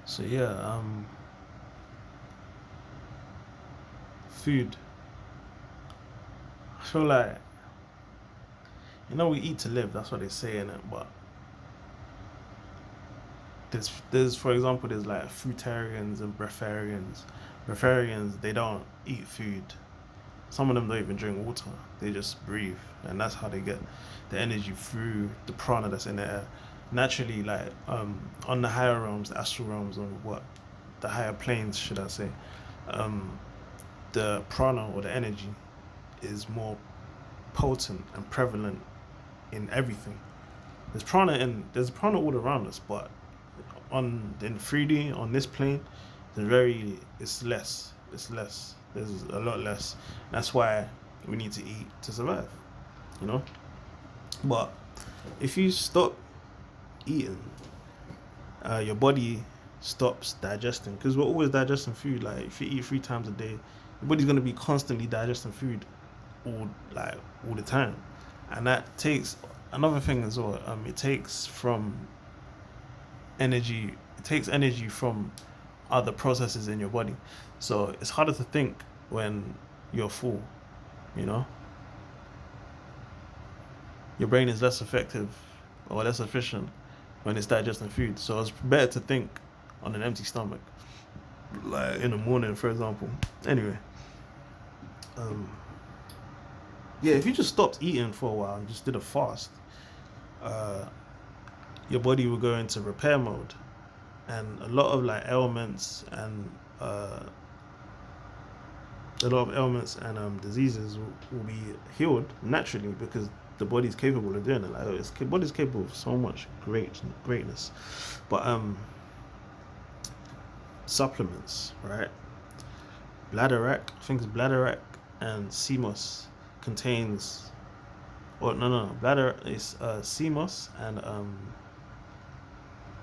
So yeah, food. I feel like we eat to live. That's what they say in it. But there's for example there's like fruitarians and breatharians. Breatharians, they don't eat food. Some of them don't even drink water. They just breathe, and that's how they get the energy through the prana that's in the air. Naturally, like on the higher realms, the astral realms, or what the higher planes, should I say? Um, the prana or the energy is more potent and prevalent in everything. There's prana all around us, but on in 3D on this plane, it's less. It's less. There's a lot less. That's why we need to eat to survive. You know. But if you stop eating, your body stops digesting because we're always digesting food. Like if you eat 3 times a day, your body's gonna be constantly digesting food all like all the time, and that takes another thing as well. It takes from energy. It takes energy from other processes in your body, so it's harder to think when you're full. You know, your brain is less effective or less efficient when it's digesting food. So it's better to think on an empty stomach, like in the morning, for example. Anyway, um, yeah, if you just stopped eating for a while and just did a fast, uh, your body will go into repair mode, and uh, a lot of ailments and diseases will be healed naturally because the body's capable of doing it. Like body's capable of so much greatness, but supplements, right? Bladderwrack, I think it's Bladderwrack and CMOS contains, or no, Bladder is CMOS and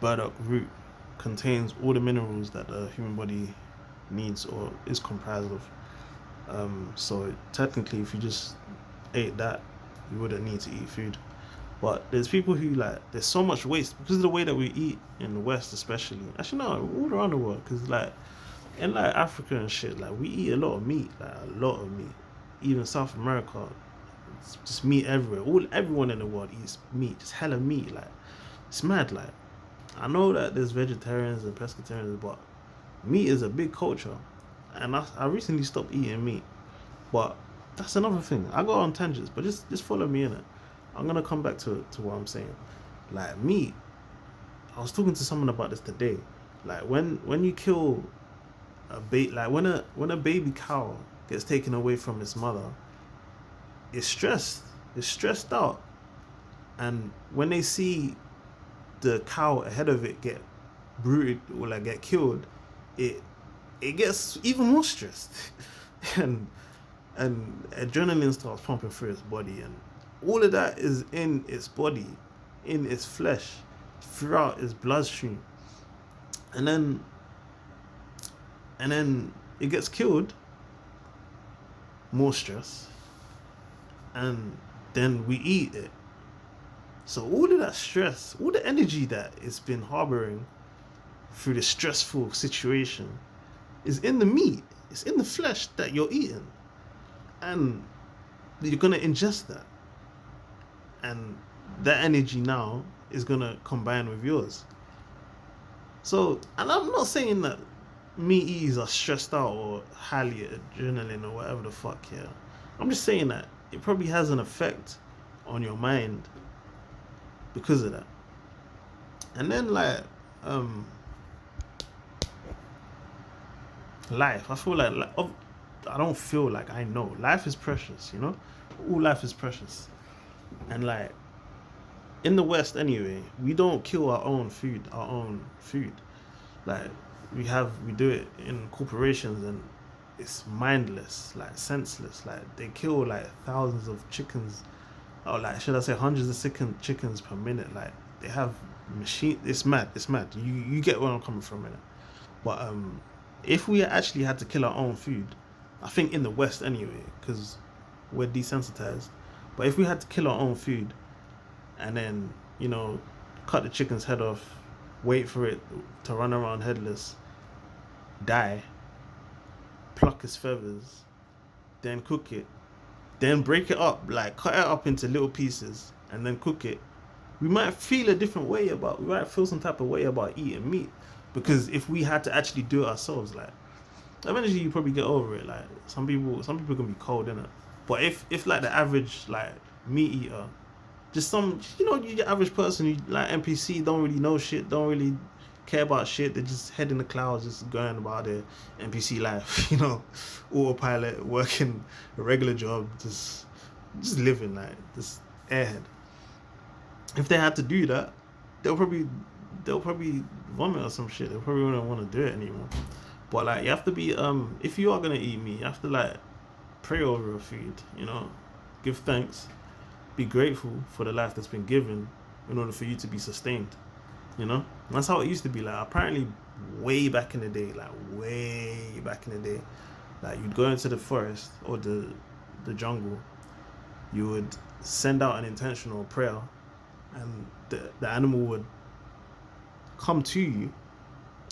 burdock root contains all the minerals that the human body needs or is comprised of. So technically, if you just ate that, you wouldn't need to eat food. But there's people who there's so much waste because of the way that we eat in the West, especially. Actually, no, all around the world, because in Africa and shit, like we eat a lot of meat, like a lot of meat. Even South America, it's just meat everywhere. Everyone in the world eats meat, just hella meat. Like it's mad. Like I know that there's vegetarians and pescatarians, but meat is a big culture, and I recently stopped eating meat. But that's another thing. I go on tangents, but just follow me in it. I'm gonna come back to what I'm saying. Like meat, I was talking to someone about this today. Like when you kill like when a baby cow gets taken away from its mother, it's stressed. It's stressed out, and when they see the cow ahead of it get bruised or like get killed, it it gets even more stressed, and adrenaline starts pumping through its body, and all of that is in its body, in its flesh, throughout its bloodstream, and then it gets killed, more stress, and then we eat it. So all of that stress, all the energy that it's been harboring through the stressful situation is in the meat. It's in the flesh that you're eating. And you're gonna ingest that. And that energy now is gonna combine with yours. So, and I'm not saying that meat eaters are stressed out or highly adrenaline or whatever the fuck, yeah. I'm just saying that it probably has an effect on your mind because of that. And then um life. I feel I don't feel like I know. Life is precious, you know? All life is precious. And in the West anyway, we don't kill our own food. Like we do it in corporations, and it's mindless, like senseless. Like they kill like thousands of chickens, or like should I say hundreds of chickens per minute. Like they have machine. It's mad. It's mad. You get where I'm coming from in it. But if we actually had to kill our own food, I think in the West anyway, because we're desensitized. But if we had to kill our own food and then cut the chicken's head off wait for it to run around headless, die, pluck its feathers, then cook it, then break it up, like cut it up into little pieces, and then cook it, we might feel a different way we might feel some type of way about eating meat. Because if we had to actually do it ourselves, like, eventually you probably get over it. Like, some people can be cold in it. But if like the average like meat eater, just some, you the average person who like NPC, don't really know shit, don't really care about shit, they just head in the clouds, just going about their NPC life, autopilot, working a regular job, just living like this airhead. If they had to do that, they'll probably vomit or some shit. They probably wouldn't want to do it anymore. But like, you have to be if you are gonna eat meat, you have to like pray over your food, give thanks, be grateful for the life that's been given in order for you to be sustained. And that's how it used to be. Like, apparently way back in the day, like you'd go into the forest or the jungle, you would send out an intentional prayer, and the animal would come to you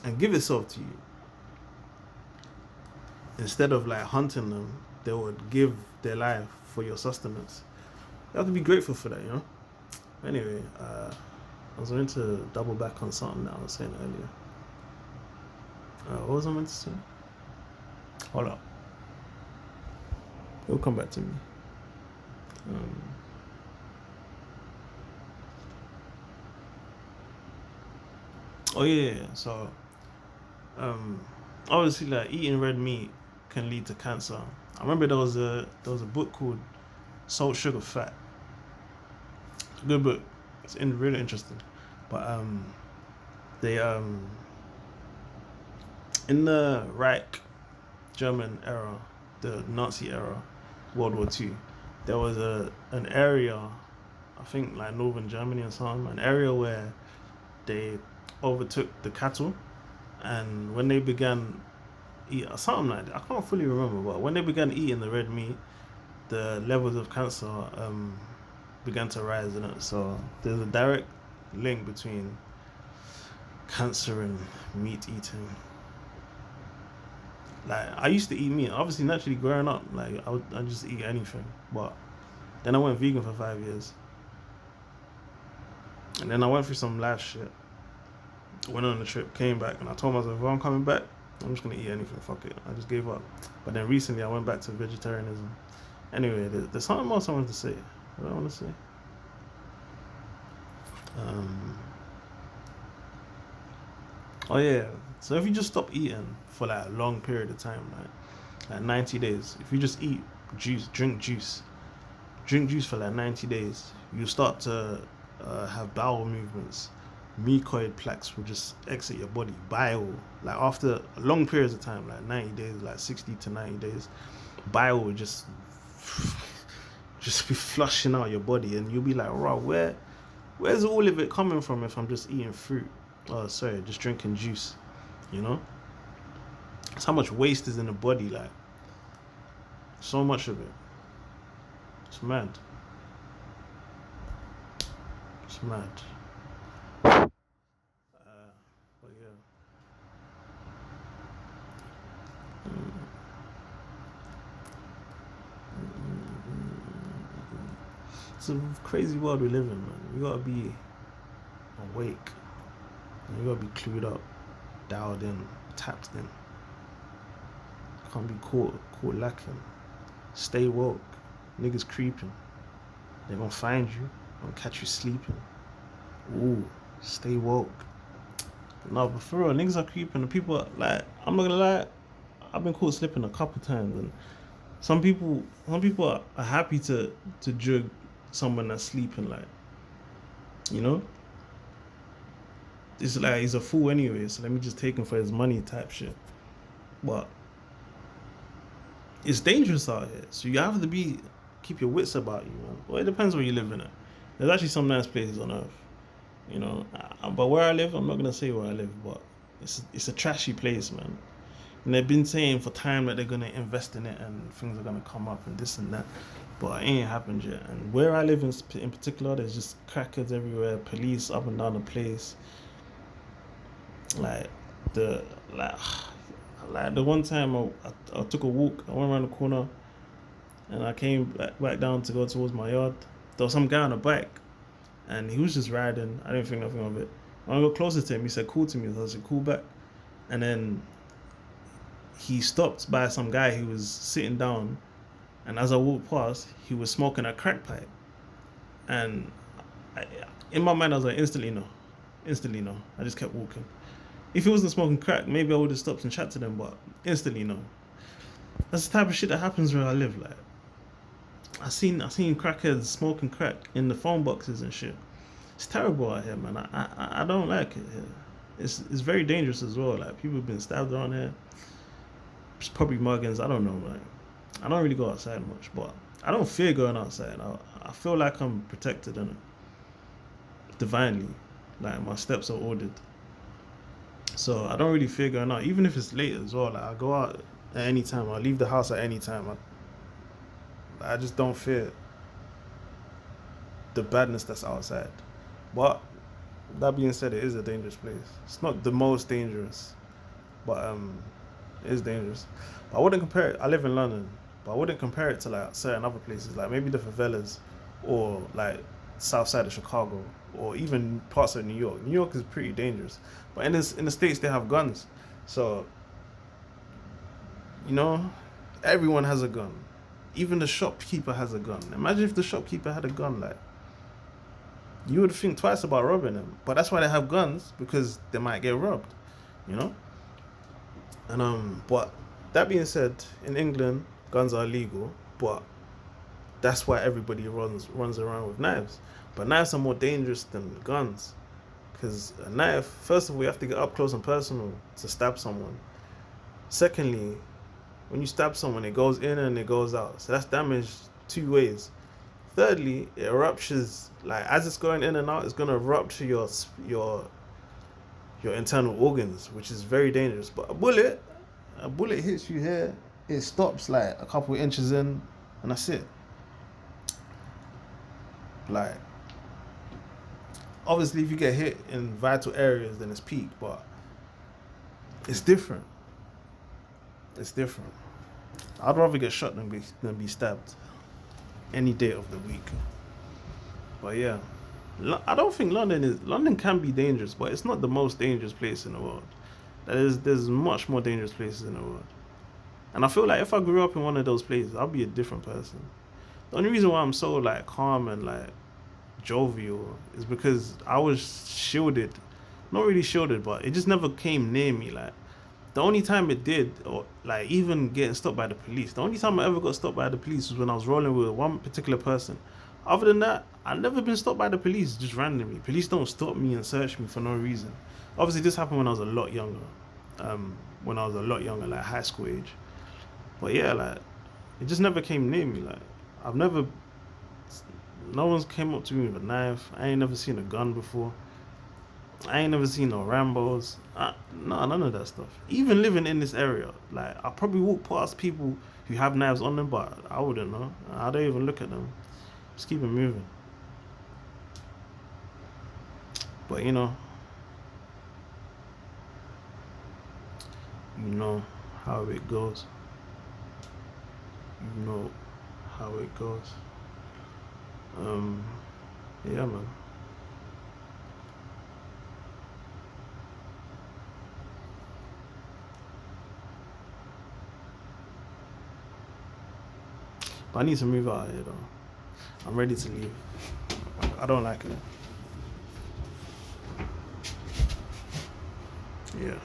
and give itself to you. Instead of like hunting them, they would give their life for your sustenance. You have to be grateful for that, Anyway, I was going to double back on something that I was saying earlier. What was I meant to say? Hold up. It'll come back to me. Oh yeah. So, obviously, like, eating red meat can lead to cancer. I remember there was a book called Salt, Sugar, Fat. It's a good book. It's really interesting. But they in the Reich German era, the Nazi era, World War II, there was an area, I think like northern Germany or something, an area where they overtook the cattle, and when they began eat something like that, I can't fully remember, but when they began eating the red meat, the levels of cancer began to rise in it. So there's a direct link between cancer and meat eating. Like, I used to eat meat, obviously naturally growing up, like I just eat anything, but then I went vegan for 5 years, and then I went through some life shit, went on a trip, came back, and I told myself, if I'm coming back, I'm just gonna eat anything, fuck it. I just gave up. But then recently I went back to vegetarianism. Anyway, there's something else I wanted to say. What do I want to say? Oh yeah. So if you just stop eating for like a long period of time, like 90 days, if you just eat juice, drink juice for like 90 days, you start to have bowel movements. Mucoid plaques will just exit your body. Bile, like after long periods of time, like 90 days, like 60 to 90 days, bile will just be flushing out your body, and you'll be like, wow, where's all of it coming from if I'm just eating fruit? Oh, sorry, just drinking juice, It's how much waste is in the body, like, so much of it. It's mad. It's mad. But yeah. It's a crazy world we live in, man. We gotta be awake. You gotta be clued up, dialed in, tapped in. Can't be caught lacking. Stay woke. Niggas creeping. They gonna find you. Gonna catch you sleeping. Ooh, stay woke. No, but for real, niggas are creeping. The people are, like, I'm not gonna lie, I've been caught slipping a couple times, and some people are happy to jug someone that's sleeping, like, It's like he's a fool anyway, so let me just take him for his money type shit. But it's dangerous out here, so you have to keep your wits about you, man. Well, it depends where you live in it. There's actually some nice places on earth, But where I live, I'm not gonna say where I live, but it's a trashy place, man. And they've been saying for time that they're gonna invest in it and things are gonna come up and this and that, but it ain't happened yet. And where I live in particular, there's just crackheads everywhere, police up and down the place. Like the like like the one time I took a walk, I went around the corner and I came back down to go towards my yard. There was some guy on a bike and he was just riding. I didn't think nothing of it. When I got closer to him, he said cool to me. So I said cool back. And then he stopped by some guy who was sitting down, and as I walked past, he was smoking a crack pipe. And I, in my mind, I was like, instantly no. I just kept walking. If he wasn't smoking crack, maybe I would have stopped and chat to them, but instantly no. That's the type of shit that happens where I live. Like, I seen crackheads smoking crack in the phone boxes and shit. It's terrible out here, man. I don't like it here. It's very dangerous as well. Like, people have been stabbed around here. It's probably muggings. I don't know. Like, I don't really go outside much, but I don't fear going outside. I feel like I'm protected in it divinely. Like, my steps are ordered. So I don't really fear going out, even if it's late as well. Like, I go out at any time. I leave the house at any time. I just don't fear the badness that's outside. But that being said, it is a dangerous place. It's not the most dangerous, but it is dangerous. But I wouldn't compare it. I live in London, but I wouldn't compare it to like certain other places, like maybe the favelas or like south side of Chicago or even parts of New York. New York is pretty dangerous, but in the States they have guns, so you know everyone has a gun. Even the shopkeeper has a gun. Imagine if the shopkeeper had a gun, like you would think twice about robbing them. But that's why they have guns, because they might get robbed, you know. And but that being said, in England, guns are illegal, but that's why everybody runs around with knives. But knives are more dangerous than guns, because a knife, first of all, you have to get up close and personal to stab someone. Secondly, when you stab someone, it goes in and it goes out, so that's damage two ways. Thirdly, it ruptures, like as it's going in and out, it's gonna rupture your internal organs, which is very dangerous. But a bullet hits you here, it stops like a couple inches in, and that's it. Like, obviously, if you get hit in vital areas, then it's peak, but it's different. It's different. I'd rather get shot than be stabbed any day of the week. But yeah, I don't think London can be dangerous, but it's not the most dangerous place in the world. There's much more dangerous places in the world. And I feel like if I grew up in one of those places, I'd be a different person. The only reason why I'm so like calm and like jovial is because I was shielded. Not really shielded, but it just never came near me. Like, the only time it did, or like even getting stopped by the police, the only time I ever got stopped by the police was when I was rolling with one particular person. Other than that, I've never been stopped by the police just randomly. Police don't stop me and search me for no reason. Obviously, this happened when I was a lot younger. Like high school age. But yeah, like, it just never came near me. Like, no one's came up to me with a knife. I ain't never seen a gun before. I ain't never seen no Rambos. No, none of that stuff. Even living in this area, like, I probably walk past people who have knives on them, but I wouldn't know. I don't even look at them. Just keep it moving. But you know how it goes. You know how it goes. Yeah, man. But I need to move out of here though. I'm ready to leave. I don't like it. Yeah.